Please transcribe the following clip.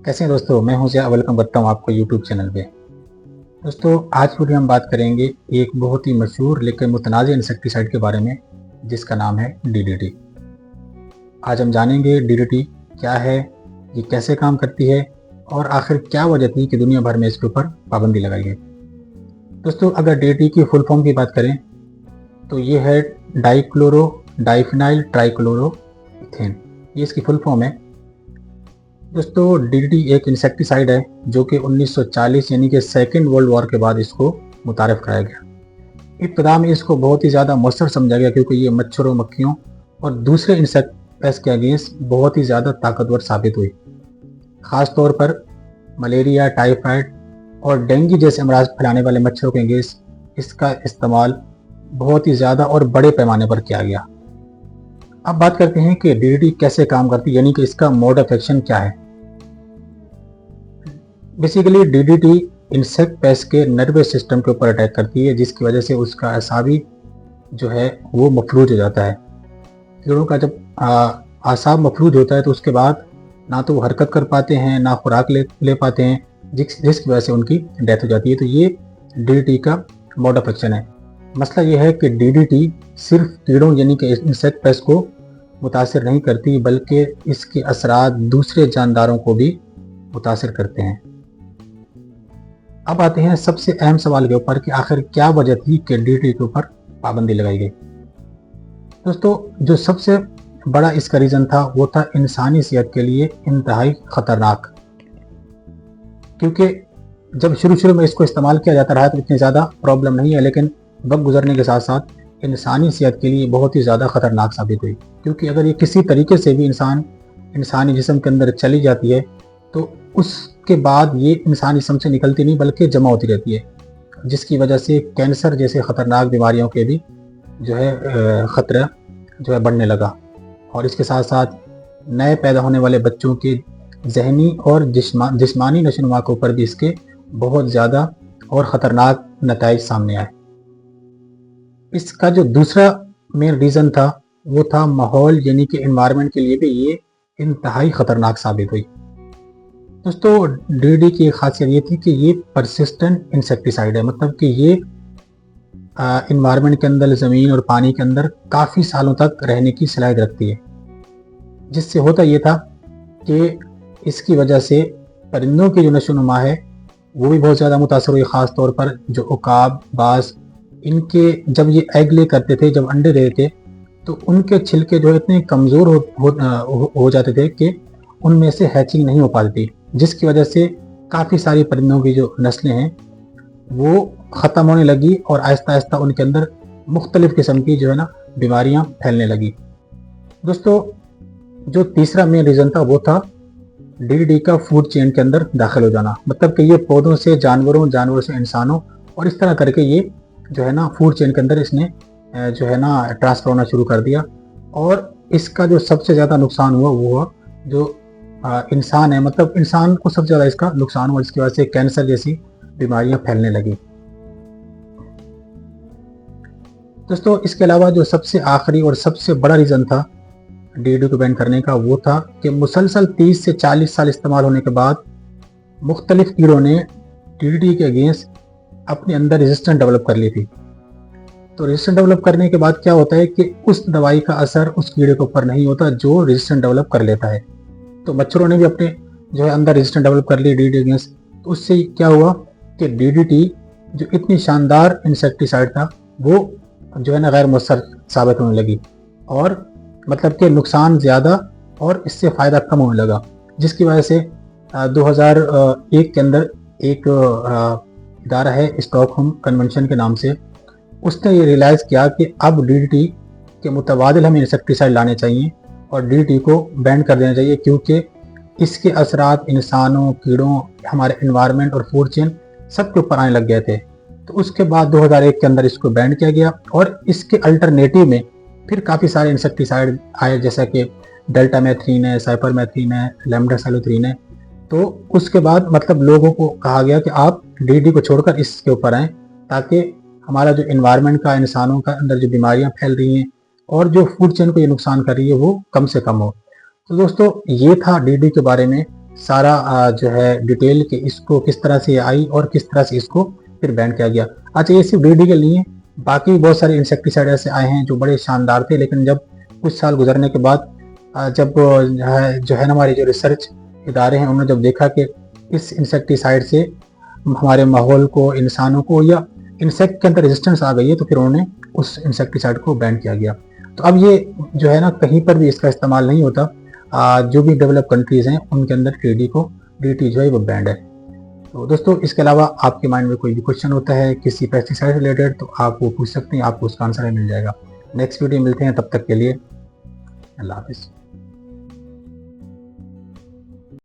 कैसे हैं दोस्तों। मैं हूं ज़िया। वेलकम करता हूं आपको यूट्यूब चैनल पे। दोस्तों आज पूरी हम बात करेंगे एक बहुत ही मशहूर लेकिन मुतनाज़ इंसेक्टिसाइड के बारे में जिसका नाम है डीडीटी। आज हम जानेंगे डीडीटी क्या है, ये कैसे काम करती है और आखिर क्या वजह थी कि दुनिया भर में इसके ऊपर पाबंदी लगाई गई। दोस्तों अगर डीडीटी की फुल फॉर्म की बात करें तो ये है डाइक्लोरो डाइफिनाइल ट्राइक्लोरोइथेन, ये इसकी फुल फॉर्म है। दोस्तों डीडीटी एक इंसेक्टिसाइड है जो कि 1940 यानी कि सेकेंड वर्ल्ड वॉर के बाद इसको मुतारफ़ कराया गया। इब्तदा में इसको बहुत ही ज़्यादा मौसर समझा गया क्योंकि ये मच्छरों, मक्खियों और दूसरे इंसेक्ट पेस्ट के अगेंस्ट बहुत ही ज़्यादा ताकतवर साबित हुई। ख़ास तौर पर मलेरिया, टाइफाइड और डेंगू जैसे अमराज फैलाने वाले मच्छरों के अगेंस्ट इसका इस्तेमाल बहुत ही ज़्यादा और बड़े पैमाने पर किया गया। अब बात करते हैं कि डीडीटी कैसे काम करती है, यानी कि इसका मोड ऑफ एक्शन क्या है। बेसिकली डीडीटी इंसेक्ट पेस्ट के नर्वस सिस्टम के ऊपर अटैक करती है, जिसकी वजह से उसका असाबी जो है वो मफलूज हो जाता है। कीड़ों का जब आसाब मफलूज होता है तो उसके बाद ना तो वो हरकत कर पाते हैं, ना खुराक ले पाते हैं, जिसकी वजह से उनकी डेथ हो जाती है। तो ये डीडीटी का मोड ऑफ एक्शन है। मसला ये है कि डीडीटी सिर्फ कीड़ों यानी कि इंसेक्ट पेस्ट को मुतासिर नहीं करती, बल्कि इसके असरात दूसरे जानदारों को भी मुतासिर करते हैं। अब आते हैं सबसे अहम सवाल के ऊपर कि आखिर क्या वजह थी कि डीडीटी के ऊपर पाबंदी लगाई गई। दोस्तों जो सबसे बड़ा इसका रीज़न था वो था इंसानी सेहत के लिए इंतहाई ख़तरनाक, क्योंकि जब शुरू में इसको इस्तेमाल किया जाता रहा तो इतनी ज़्यादा प्रॉब्लम नहीं है, लेकिन वक्त गुजरने के साथ साथ इंसानी सेहत के लिए बहुत ही ज़्यादा ख़तरनाक साबित हुई। क्योंकि अगर ये किसी तरीके से भी इंसानी जिस्म के अंदर चली जाती है तो उसके बाद ये इंसानी जिस्म से निकलती नहीं बल्कि जमा होती रहती है, जिसकी वजह से कैंसर जैसे ख़तरनाक बीमारियों के भी जो है ख़तरा जो है बढ़ने लगा। और इसके साथ साथ नए पैदा होने वाले बच्चों के जहनी और जिस्मानी नशोनुमा के ऊपर भी इसके बहुत ज़्यादा और ख़तरनाक नताइज सामने आए। इसका जो दूसरा मेन रीज़न था वो था माहौल, यानी कि एनवायरनमेंट के लिए भी ये इंतहाई ख़तरनाक साबित हुई। दोस्तों डीडीटी की एक खासियत ये थी कि ये परसिस्टेंट इंसेक्टिसाइड है, मतलब कि ये एनवायरनमेंट के अंदर, ज़मीन और पानी के अंदर काफ़ी सालों तक रहने की सलाहियत रखती है। जिससे होता ये था कि इसकी वजह से परिंदों की जो नशोनुमा है वो भी बहुत ज़्यादा मुतासर हुई। ख़ास तौर पर जो उकाब, बाज, इनके जब ये एग ले करते थे, जब अंडे देते थे, तो उनके छिलके जो इतने कमज़ोर हो जाते थे कि उनमें से हैचिंग नहीं हो पाती थी, जिसकी वजह से काफ़ी सारी परिंदों की जो नस्लें हैं वो ख़त्म होने लगी और आहिस्ता आहिस्ता उनके अंदर मुख्तलिफ़ किस्म की जो है ना बीमारियाँ फैलने लगी। दोस्तों जो तीसरा मेन रीज़न था वो था डीडीटी का फूड चेन के अंदर दाखिल हो जाना, मतलब कि ये पौधों से जानवरों, जानवरों से इंसानों और इस तरह करके ये जो है ना फूड चेन के अंदर इसने जो है ना ट्रांसफर होना शुरू कर दिया। और इसका जो सबसे ज़्यादा नुकसान हुआ वो हुआ जो इंसान है, मतलब इंसान को सबसे ज़्यादा इसका नुकसान हुआ, जिसकी वजह से कैंसर जैसी बीमारियां फैलने लगी। दोस्तों इसके अलावा जो सबसे आखिरी और सबसे बड़ा रीज़न था डीडीटी को बैन करने का वो था कि मुसलसल 30 से 40 साल इस्तेमाल होने के बाद मुख्तलिफ कीड़ों ने डीडीटी के अगेंस्ट अपने अंदर रेजिस्टेंस डेवलप कर ली थी। तो रेजिस्टेंस डेवलप करने के बाद क्या होता है कि उस दवाई का असर उस कीड़े के ऊपर नहीं होता जो रेजिस्टेंस डेवलप कर लेता है। तो मच्छरों ने भी अपने जो है अंदर रेजिस्टेंस डेवलप कर ली डीडीटी अगेंस्ट। तो उससे क्या हुआ कि डीडीटी जो इतनी शानदार इंसेक्टिसाइड था वो जो है ना गैर मुअस्सर साबित होने लगी, और मतलब कि नुकसान ज़्यादा और इससे फ़ायदा कम होने लगा, जिसकी वजह से 2001 के अंदर एक इदारा है स्टॉकहोम कन्वेंशन के नाम से, उसने ये रियलाइज़ किया कि अब डीडीटी के मुतबादिल हमें इंसेक्टिसाइड लाने चाहिए और डीडीटी को बैन कर देना चाहिए, क्योंकि इसके असरात इंसानों, कीड़ों, हमारे एनवायरनमेंट और फूड चेन सब के ऊपर आने लग गए थे। तो उसके बाद 2001 के अंदर इसको बैन किया गया और इसके अल्टरनेटिव में फिर काफ़ी सारे इंसेक्टिसाइड आए, जैसा कि डेल्टामेथ्रिन है, साइपरमेथ्रिन है, लैम्डासाइलोथ्रिन है। तो उसके बाद मतलब लोगों को कहा गया कि आप डीडीटी को छोड़कर इसके ऊपर आएँ, ताकि हमारा जो एनवायरनमेंट का, इंसानों का अंदर जो बीमारियां फैल रही हैं और जो फूड चेन को ये नुकसान कर रही है वो कम से कम हो। तो दोस्तों ये था डीडीटी के बारे में सारा जो है डिटेल कि इसको किस तरह से आई और किस तरह से इसको फिर बैन किया गया। अच्छा, ये सिर्फ DDT के लिए, बाकी भी बहुत सारे इंसेक्टिसाइड ऐसे आए हैं जो बड़े शानदार थे, लेकिन जब कुछ साल गुजरने के बाद जब जो है हमारे जो रिसर्च इदारे हैं उन्होंने जब देखा कि इस इंसेक्टिसाइड से हमारे माहौल को, इंसानों को या इंसेक्ट के अंदर रेजिस्टेंस आ गई है, तो फिर उन्होंने उस इंसेक्टिसाइड को बैन किया गया। तो अब ये जो है ना कहीं पर भी इसका इस्तेमाल नहीं होता। जो भी डेवलप कंट्रीज़ हैं उनके अंदर DDT जो है वो बैंड है। तो दोस्तों, इसके अलावा आपके माइंड में कोई भी क्वेश्चन होता है किसी पेस्टिसाइड रिलेटेड, तो आप वो पूछ सकते हैं, आपको उसका आंसर मिल जाएगा। नेक्स्ट वीडियो मिलते हैं, तब तक के लिए अल्लाह हाफिज़।